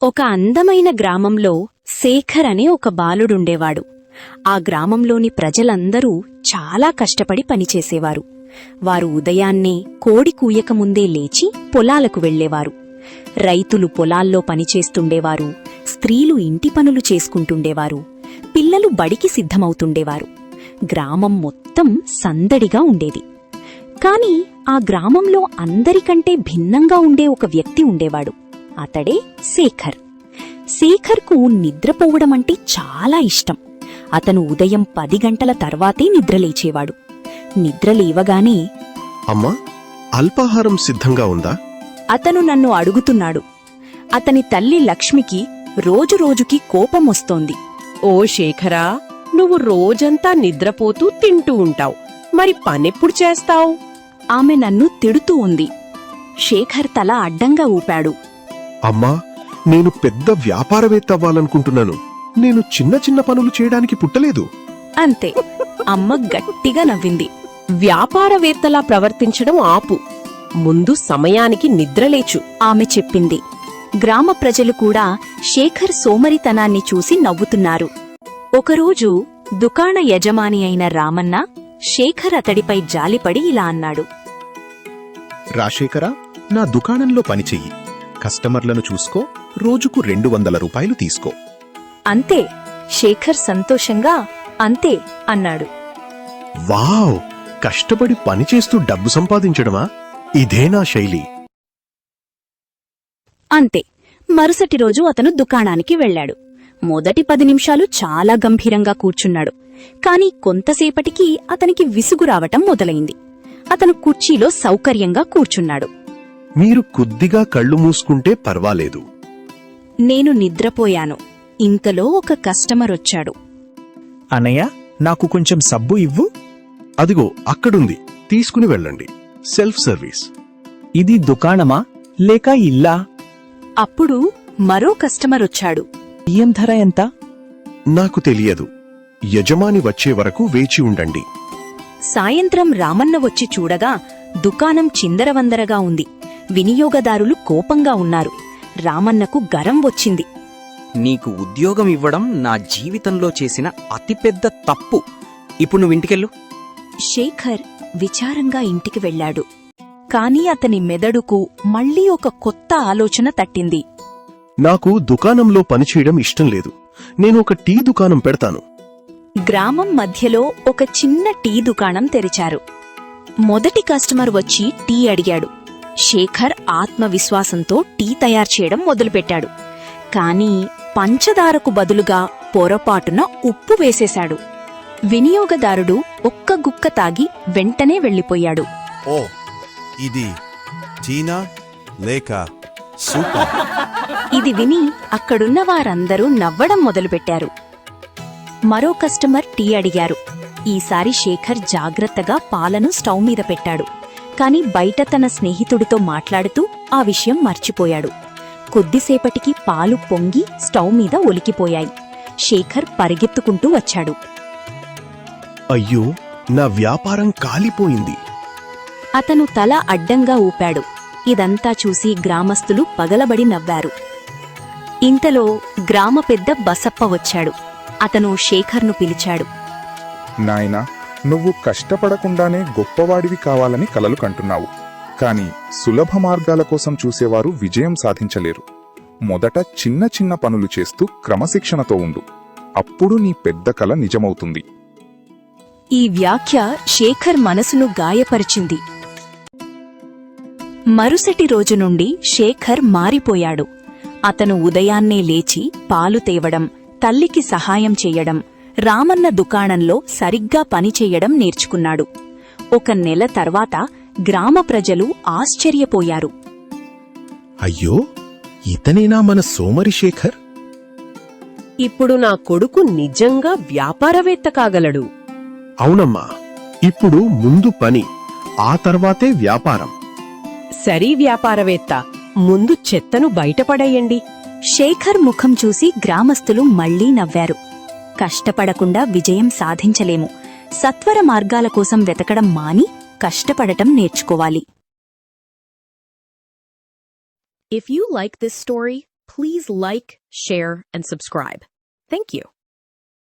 ఒక అందమైన గ్రామంలో శేఖర్ అనే ఒక బాలుడుండేవాడు. ఆ గ్రామంలోని ప్రజలందరూ చాలా కష్టపడి పనిచేసేవారు. వారు ఉదయాన్నే కోడి కూయకముందే లేచి పొలాలకు వెళ్లేవారు. రైతులు పొలాల్లో పనిచేస్తుండేవారు, స్త్రీలు ఇంటి పనులు చేసుకుంటుండేవారు, పిల్లలు బడికి సిద్ధమవుతుండేవారు. గ్రామం మొత్తం సందడిగా ఉండేది. కాని ఆ గ్రామంలో అందరికంటే భిన్నంగా ఉండే ఒక వ్యక్తి ఉండేవాడు. అతడే శేఖర్. శేఖర్కు నిద్రపోవడమంటే చాలా ఇష్టం. అతను ఉదయం 10 గంటల తర్వాతే నిద్రలేచేవాడు. నిద్రలేవగానే, అమ్మా, అల్పాహారం సిద్ధంగా ఉందా? అతను నన్ను అడుగుతున్నాడు. అతని తల్లి లక్ష్మికి రోజురోజుకి కోపమొస్తోంది. ఓ శేఖరా, నువ్వు రోజంతా నిద్రపోతూ తింటూ ఉంటావు, మరి పనెప్పుడు చేస్తావు? ఆమె నన్ను తిడుతూ ఉంది. శేఖర్ తల అడ్డంగా ఊపాడు. అమ్మా, నేను పెద్ద వ్యాపారవేత్త అవ్వాలనుకుంటున్నాను. నేను చిన్న చిన్న పనులు చేయడానికి పుట్టలేదు. అంతే. అమ్మ గట్టిగా నవ్వింది. వ్యాపారవేత్తలా ప్రవర్తించడం ఆపు, ముందు సమయానికి నిద్రలేచు ఆమె చెప్పింది. గ్రామ ప్రజలు కూడా శేఖర్ సోమరితనాన్ని చూసి నవ్వుతున్నారు. ఒకరోజు దుకాణ యజమాని అయిన రామన్న శేఖర్ అతడిపై జాలిపడి ఇలా అన్నాడు. రాశేఖరా, నా దుకాణంలో పనిచెయ్యి. కస్టమర్లను చూసుకో, రోజుకు 200 రూపాయలు తీసుకో. అంతే. శేఖర్ సంతోషంగా అంతే అన్నాడు. వావ్! కష్టపడి పనిచేస్తూ డబ్బు సంపాదించడమా? ఇదే నా శైలి. అంతే. మరుసటి రోజు అతను దుకాణానికి వెళ్లాడు. మొదటి 10 నిమిషాలు చాలా గంభీరంగా కూర్చున్నాడు. కాని కొంతసేపటికి అతనికి విసుగు రావటం మొదలైంది. అతను కుర్చీలో సౌకర్యంగా కూర్చున్నాడు. మీరు కొద్దిగా కళ్ళు మూసుకుంటే పర్వాలేదు. నేను నిద్రపోయాను. ఇంతలో ఒక కస్టమర్ వచ్చాడు. అనయ్య, నాకు కొంచెం సబ్బు ఇవ్వు. అదిగో అక్కడుంది, తీసుకుని వెళ్ళండి. Self service. ఇది దుకాణమా లేక ఇల్లా? అప్పుడు మరో కస్టమర్ వచ్చాడు. బియ్యం ధర ఎంత? నాకు తెలియదు. యజమాని వచ్చే వరకు వేచి ఉండండి. సాయంత్రం రామన్న వచ్చి చూడగా దుకాణం చిందరవందరగా ఉంది. వినియోగదారులు కోపంగా ఉన్నారు. రామన్నకు గరం వచ్చింది. నీకు ఉద్యోగం ఇవ్వడం నా జీవితంలో చేసిన అతిపెద్ద తప్పు. ఇప్పుడు నువ్వింటికెళ్ళు. శేఖర్ విచారంగా ఇంటికి వెళ్లాడు. కాని అతని మెదడుకు మళ్లీ ఒక కొత్త ఆలోచన తట్టింది. నాకు దుకాణంలో పనిచేయడం ఇష్టం లేదు. నేను ఒక టీ దుకాణం పెడతాను. గ్రామం మధ్యలో ఒక చిన్న టీ దుకాణం తెరిచారు. మొదటి కస్టమర్ వచ్చి టీ అడిగాడు. శేఖర్ ఆత్మవిశ్వాసంతో టీ తయారుచేయడం మొదలుపెట్టాడు. కాని పంచదారకు బదులుగా పొరపాటున ఉప్పు వేసేశాడు. వినియోగదారుడు ఒక్క గుక్క తాగి వెంటనే వెళ్లిపోయాడు. ఓ, ఇది టీనా లేక సూపర్? ఇది విని అక్కడున్న వారందరూ నవ్వడం మొదలుపెట్టారు. మరో కస్టమర్ టీ అడిగారు. ఈసారి శేఖర్ జాగ్రత్తగా పాలను స్టవ్ మీద పెట్టాడు. కాని బయట తన స్నేహితుడితో మాట్లాడుతూ ఆ విషయం మర్చిపోయాడు. కొద్దిసేపటికి పాలు పొంగి స్టవ్ మీద ఒలికిపోయాయి. శేఖర్ పరిగెత్తుకుంటూ వచ్చాడు. అయ్యో, నా వ్యాపారం కాలిపోయింది. అతను తల అడ్డంగా ఊపాడు. ఇదంతా చూసి గ్రామస్తులు పగలబడి నవ్వారు. ఇంతలో గ్రామ పెద్ద బసప్ప వచ్చాడు. అతను శేఖర్ను పిలిచాడు. నాయనా, నువ్వు కష్టపడకుండానే గొప్పవాడివి కావాలని కలలు కంటున్నావు. కాని సులభ మార్గాల కోసం చూసేవారు విజయం సాధించలేరు. మొదట చిన్న చిన్న పనులు చేస్తూ క్రమశిక్షణతో ఉండు. అప్పుడు నీ పెద్ద కల నిజమవుతుంది. ఈ వ్యాఖ్య శేఖర్ మనసును గాయపరిచింది. మరుసటి రోజు నుండి శేఖర్ మారిపోయాడు. అతను ఉదయాన్నే లేచి పాలు తేవడం, తల్లికి సహాయం చెయ్యడం, రామన్న దుకాణంలో సరిగ్గా పనిచెయ్యడం నేర్చుకున్నాడు. 1 నెల తర్వాత గ్రామ ప్రజలు ఆశ్చర్యపోయారు. అయ్యో, ఇతనేనా మన సోమరి శేఖర్? ఇప్పుడు నా కొడుకు నిజంగా వ్యాపారవేత్త కాగలడు. అవునమ్మా, ఇప్పుడు ముందు పని, ఆ తర్వాతే వ్యాపారం. సరీ వ్యాపారవేత్త, ముందు చెత్తను బయటపడేయండి. శేఖర్ ముఖం చూసి గ్రామస్తులు మళ్లీ నవ్వారు. కష్టపడకుండా విజయం సాధించలేము. సత్వర మార్గాల కోసం వెతకడం మాని కష్టపడటం నేర్చుకోవాలి. If you like this story, please like, share, and subscribe. Thank you.